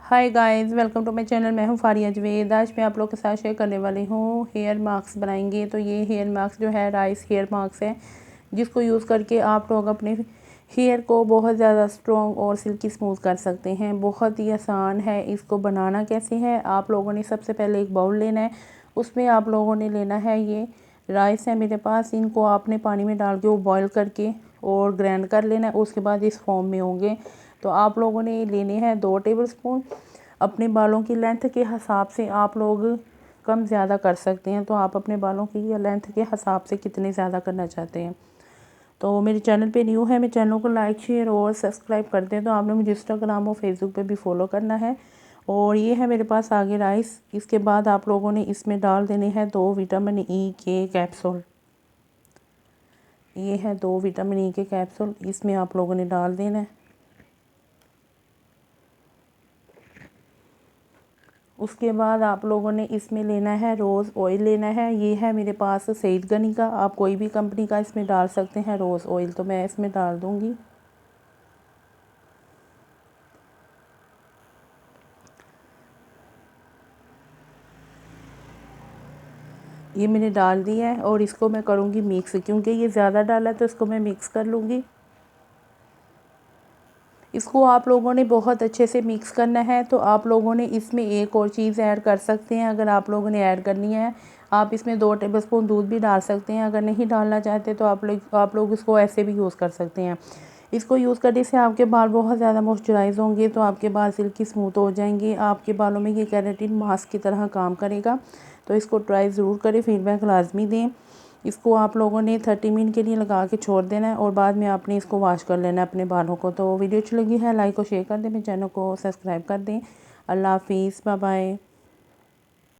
Hi guys, welcome to my channel. मैं हूं फारिया जवेद। आज मैं आप लोग के साथ शेयर करने वाली हूं हेयर मास्क बनाएंगे। तो ये हेयर मास्क जो है राइस हेयर मास्क है, जिसको यूज़ करके आप लोग अपने हेयर को बहुत ज़्यादा स्ट्रॉन्ग और सिल्की स्मूथ कर सकते हैं। बहुत ही आसान है। इसको बनाना कैसे है, आप लोगों ने सबसे पहले एक बाउल लेना है। उसमें आप लोगों ने लेना है ये राइस है मेरे पास। इनको आपने पानी में डाल के वो बॉयल करके और ग्राइंड कर लेना है। उसके बाद इस फॉर्म में होंगे। तो आप लोगों ने लेने हैं 2 टेबलस्पून। अपने बालों की लेंथ के हिसाब से आप लोग कम ज़्यादा कर सकते हैं। तो आप अपने बालों की लेंथ के हिसाब से कितने ज़्यादा करना चाहते हैं। तो मेरे चैनल पे न्यू है, मेरे चैनल को लाइक शेयर और सब्सक्राइब कर दें। तो आपने मुझे इंस्टाग्राम और फेसबुक पे भी फॉलो करना है। और ये है मेरे पास आगे राइस। इसके बाद आप लोगों ने इसमें डाल देने हैं 2 विटामिन ई के कैप्सूल। ये है 2 विटामिन ई के कैप्सूल, इसमें आप लोगों ने डाल देना है। उसके बाद आप लोगों ने इसमें लेना है रोज़ ऑयल लेना है। ये है मेरे पास सईद गनी का, आप कोई भी कंपनी का इसमें डाल सकते हैं रोज़ ऑयल। तो मैं इसमें डाल दूँगी। ये मैंने डाल दिया है और इसको मैं करूँगी मिक्स, क्योंकि ये ज़्यादा डाला है तो इसको मैं मिक्स कर लूँगी। इसको आप लोगों ने बहुत अच्छे से मिक्स करना है। तो आप लोगों ने इसमें एक और चीज़ ऐड कर सकते हैं। अगर आप लोगों ने ऐड करनी है, आप इसमें 2 टेबलस्पून दूध भी डाल सकते हैं। अगर नहीं डालना चाहते तो आप लोग इसको ऐसे भी यूज़ कर सकते हैं। इसको यूज़ करने से आपके बाल बहुत ज़्यादा मॉइस्चराइज होंगे, तो आपके बाल सिल्की स्मूथ हो जाएंगे। आपके बालों में ये केराटिन मास्क की तरह काम करेगा। तो इसको ट्राई ज़रूर करें, फीडबैक लाजमी दें। इसको आप लोगों ने 30 मिनट के लिए लगा के छोड़ देना है और बाद में आपने इसको वॉश कर लेना है अपने बालों को। तो वीडियो अच्छी लगी है लाइक और शेयर कर दें, मेरे चैनल को सब्सक्राइब कर दें। अल्लाह हाफिज़, बाय बाय।